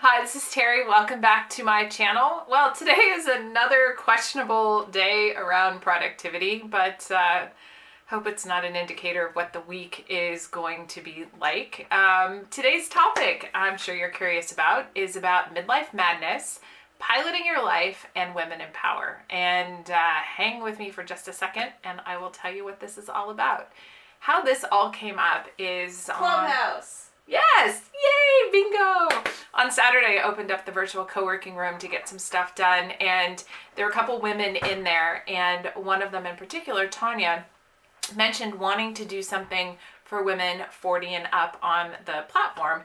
Hi, this is Terri. Welcome back to my channel. Well, today is another questionable day around productivity, but hope it's not an indicator of what the week is going to be like. Today's topic, I'm sure you're curious about, is about midlife madness, piloting your life, and women in power. And hang with me for just a second, and I will tell you what this is all about. How this all came up is Clubhouse. Yes! Yay! Bingo! On Saturday, I opened up the virtual co-working room to get some stuff done, and there were a couple women in there, and one of them in particular, Tanya, mentioned wanting to do something for women 40 and up on the platform.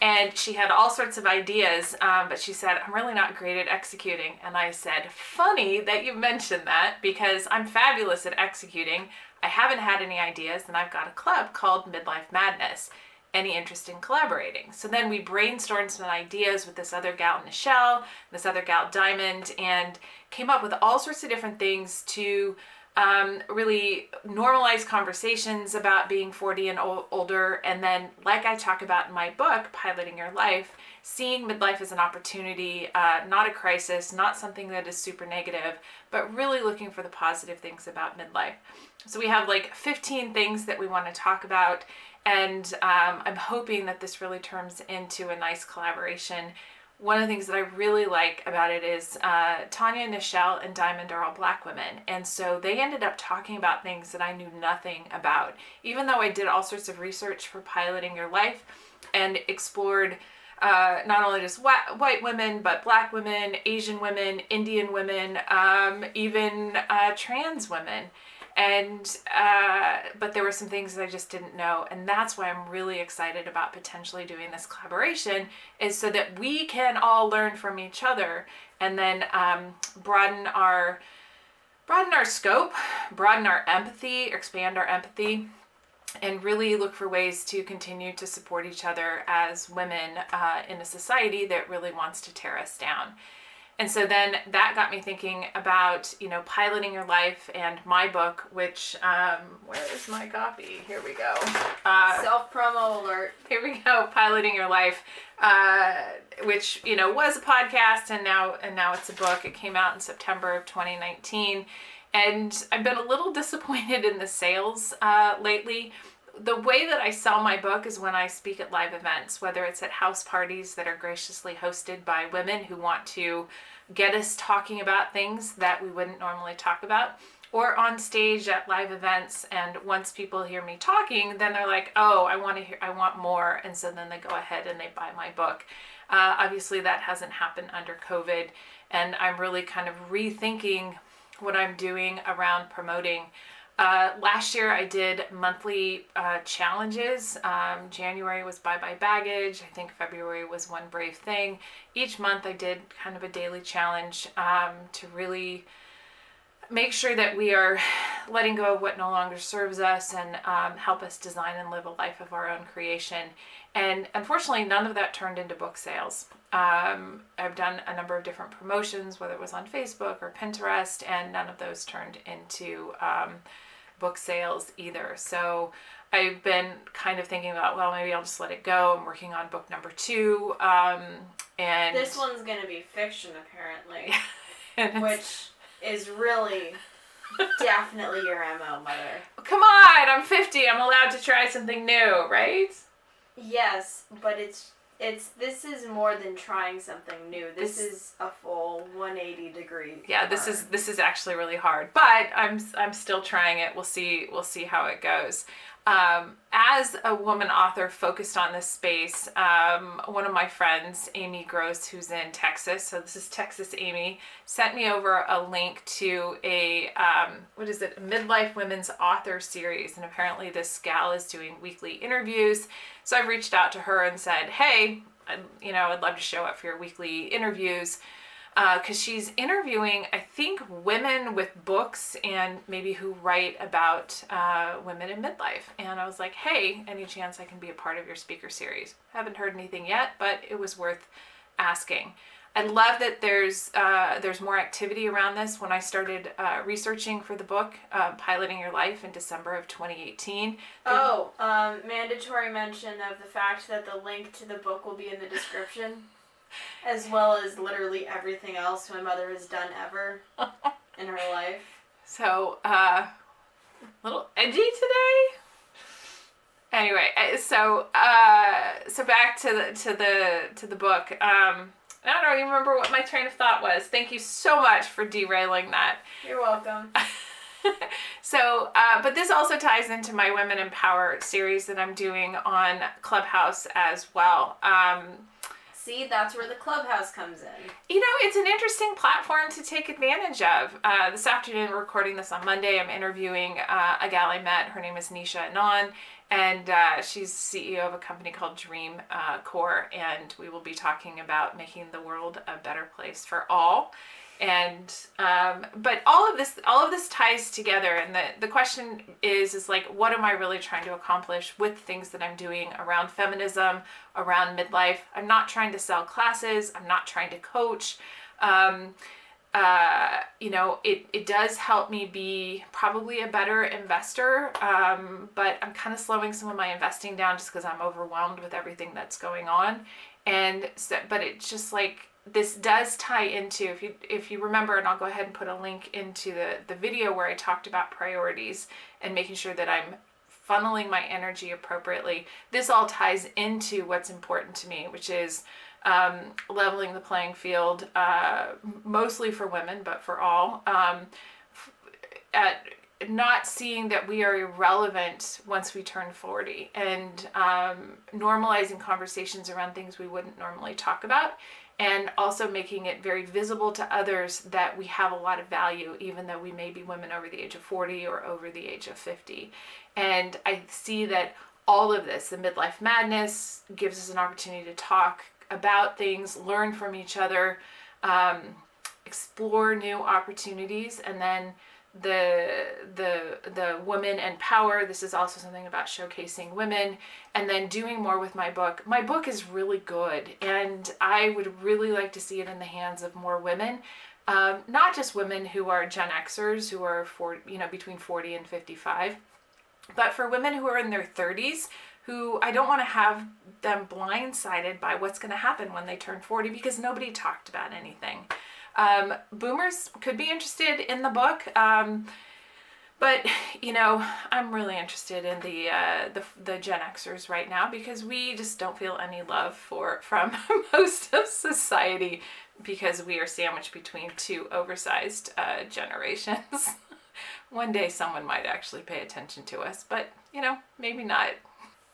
And she had all sorts of ideas, but she said, I'm really not great at executing. And I said, funny that you mentioned that, because I'm fabulous at executing. I haven't had any ideas, and I've got a club called Midlife Madness. Any interest in collaborating? So then we brainstormed some ideas with this other gal, Michelle, this other gal, Diamond, and came up with all sorts of different things to really normalize conversations about being 40 and older. And then, like I talk about in my book, Piloting Your Life, seeing midlife as an opportunity, not a crisis, not something that is super negative, but really looking for the positive things about midlife. So we have like 15 things that we want to talk about. And I'm hoping that this really turns into a nice collaboration. One of the things that I really like about it is Tanya, Michelle, and Diamond are all Black women. And so they ended up talking about things that I knew nothing about. Even though I did all sorts of research for Piloting Your Life and explored not only just white women, but Black women, Asian women, Indian women, even trans women. And but there were some things that I just didn't know, and that's why I'm really excited about potentially doing this collaboration, is so that we can all learn from each other, and then broaden our scope, broaden our empathy, expand our empathy, and really look for ways to continue to support each other as women in a society that really wants to tear us down. And so then that got me thinking about, piloting your life and my book, which, where is my copy? Here we go. Self-promo alert. Here we go. Piloting Your Life, which, was a podcast and now it's a book. It came out in September of 2019. And I've been a little disappointed in the sales lately. The way that I sell my book is when I speak at live events, whether it's at house parties that are graciously hosted by women who want to get us talking about things that we wouldn't normally talk about, or on stage at live events. And once people hear me talking, then they're like, oh, I want more. And so then they go ahead and they buy my book. Obviously that hasn't happened under COVID. And I'm really kind of rethinking what I'm doing around promoting. Last year I did monthly challenges. January was byebyebaggage. I think February was One Brave Thing. Each month I did kind of a daily challenge to really make sure that we are letting go of what no longer serves us and help us design and live a life of our own creation. And unfortunately, none of that turned into book sales. I've done a number of different promotions, whether it was on Facebook or Pinterest, and none of those turned into book sales either. So I've been kind of thinking about, well, maybe I'll just let it go. I'm working on book number 2. And this one's going to be fiction, apparently, which is really definitely your MO, Mother. Come on, I'm 50. I'm allowed to try something new, right? Yes, but this is more than trying something new. This is a full 180 degree. Yeah, this is actually really hard, but I'm still trying it. We'll see how it goes. As a woman author focused on this space, one of my friends, Amy Gross, who's in Texas, so this is Texas Amy, sent me over a link to a Midlife Women's Author Series, and apparently this gal is doing weekly interviews. So I've reached out to her and said, hey, I'd love to show up for your weekly interviews. Because she's interviewing, I think, women with books and maybe who write about women in midlife. And I was like, hey, any chance I can be a part of your speaker series? Haven't heard anything yet, but it was worth asking. I love that there's more activity around this. When I started researching for the book, Piloting Your Life, in December of 2018. Mandatory mention of the fact that the link to the book will be in the description. As well as literally everything else my mother has done ever in her life. So, a little edgy today. Anyway, so back to the book. I don't even remember what my train of thought was. Thank you so much for derailing that. You're welcome. So, but this also ties into my Women in Power series that I'm doing on Clubhouse as well. See, that's where the Clubhouse comes in. You know, it's an interesting platform to take advantage of. This afternoon, we're recording this on Monday. I'm interviewing a gal I met. Her name is Nisha Anon, and she's CEO of a company called Dream Core, and we will be talking about making the world a better place for all. And but all of this ties together, and the question is like, what am I really trying to accomplish with things that I'm doing around feminism, around midlife? I'm not trying to sell classes. I'm not trying to coach. You know, it does help me be probably a better investor, but I'm kind of slowing some of my investing down just because I'm overwhelmed with everything that's going on. And so, but it's just like, this does tie into, if you remember, and I'll go ahead and put a link into the video where I talked about priorities and making sure that I'm funneling my energy appropriately. This all ties into what's important to me, which is leveling the playing field, mostly for women, but for all, at not seeing that we are irrelevant once we turn 40, and normalizing conversations around things we wouldn't normally talk about, and also making it very visible to others that we have a lot of value, even though we may be women over the age of 40 or over the age of 50. And I see that all of this, the Midlife Madness, gives us an opportunity to talk about things, learn from each other, explore new opportunities, and then the women and power. This is also something about showcasing women, and then doing more with my book. My book is really good, and I would really like to see it in the hands of more women, not just women who are Gen Xers, who are between 40 and 55, but for women who are in their 30s, who I don't want to have them blindsided by what's going to happen when they turn 40, because nobody talked about anything. Boomers could be interested in the book, but you know, I'm really interested in the Gen Xers right now, because we just don't feel any love from most of society, because we are sandwiched between two oversized generations. One day someone might actually pay attention to us, but you know, maybe not.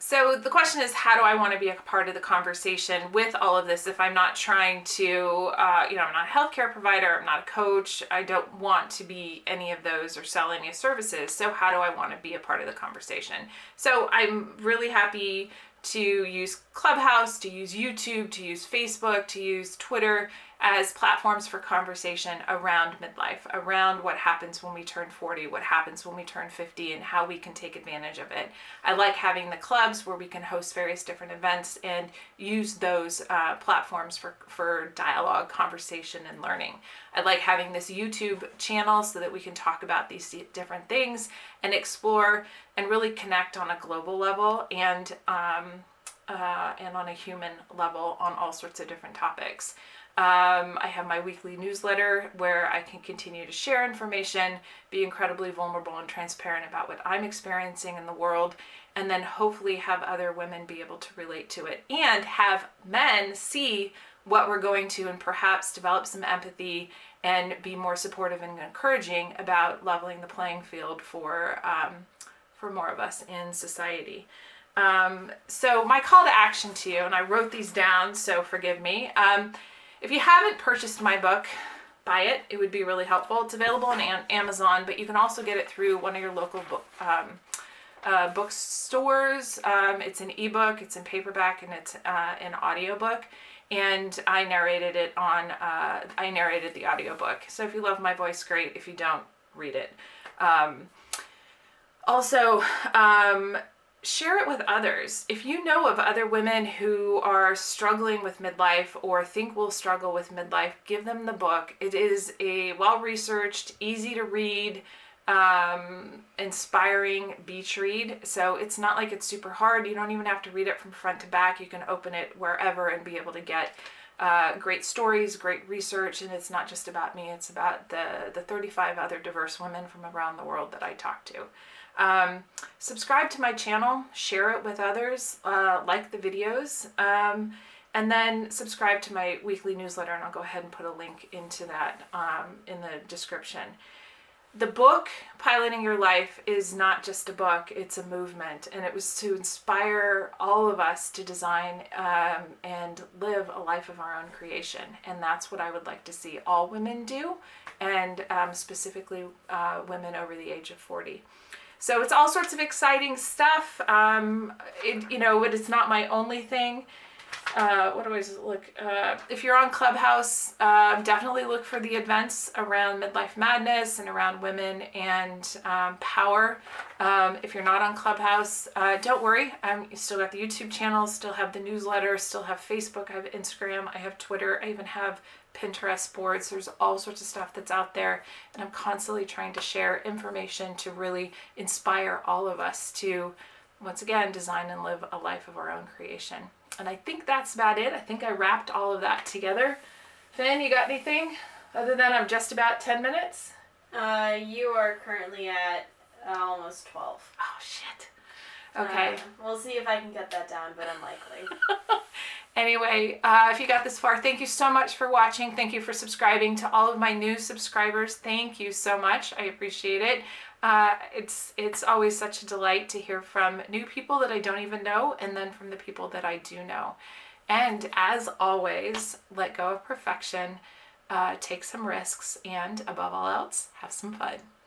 So the question is, how do I want to be a part of the conversation with all of this if I'm not trying to, I'm not a healthcare provider, I'm not a coach, I don't want to be any of those or sell any services. So how do I want to be a part of the conversation? So I'm really happy to use Clubhouse, to use YouTube, to use Facebook, to use Twitter as platforms for conversation around midlife, around what happens when we turn 40, what happens when we turn 50, and how we can take advantage of it. I like having the clubs where we can host various different events and use those platforms for dialogue, conversation, and learning. I like having this YouTube channel so that we can talk about these different things and explore and really connect on a global level and on a human level on all sorts of different topics. I have my weekly newsletter where I can continue to share information, be incredibly vulnerable and transparent about what I'm experiencing in the world, and then hopefully have other women be able to relate to it, and have men see what we're going to, and perhaps develop some empathy and be more supportive and encouraging about leveling the playing field for more of us in society. So my call to action to you, and I wrote these down, so forgive me. If you haven't purchased my book, buy it. It would be really helpful. It's available on Amazon, but you can also get it through one of your local bookstores. It's an ebook, it's in paperback, and it's an audiobook. And I narrated the audiobook. So if you love my voice, great. If you don't, read it. Also, share it with others. If you know of other women who are struggling with midlife or think will struggle with midlife, give them the book. It is a well-researched, easy to read, inspiring beach read. So it's not like it's super hard. You don't even have to read it from front to back. You can open it wherever and be able to get great stories, great research, and it's not just about me, it's about the 35 other diverse women from around the world that I talk to. Subscribe to my channel, share it with others, like the videos, and then subscribe to my weekly newsletter, and I'll go ahead and put a link into that in the description. The book, Piloting Your Life, is not just a book, it's a movement, and it was to inspire all of us to design and live a life of our own creation, and that's what I would like to see all women do, and specifically women over the age of 40. So it's all sorts of exciting stuff. It's not my only thing. What do I look? If you're on Clubhouse, definitely look for the events around Midlife Madness and around women and power. If you're not on Clubhouse, don't worry. You still got the YouTube channel, still have the newsletter, still have Facebook, I have Instagram, I have Twitter, I even have Pinterest boards. There's all sorts of stuff that's out there, and I'm constantly trying to share information to really inspire all of us to, once again, design and live a life of our own creation. And I think that's about it. I think I wrapped all of that together. Finn, you got anything other than I'm just about 10 minutes? You are currently at almost 12. Oh, shit. Okay. We'll see if I can get that down, but unlikely. Anyway, if you got this far, thank you so much for watching. Thank you for subscribing. To all of my new subscribers, thank you so much. I appreciate it. It's always such a delight to hear from new people that I don't even know, and then from the people that I do know. And as always, let go of perfection, take some risks, and above all else, have some fun.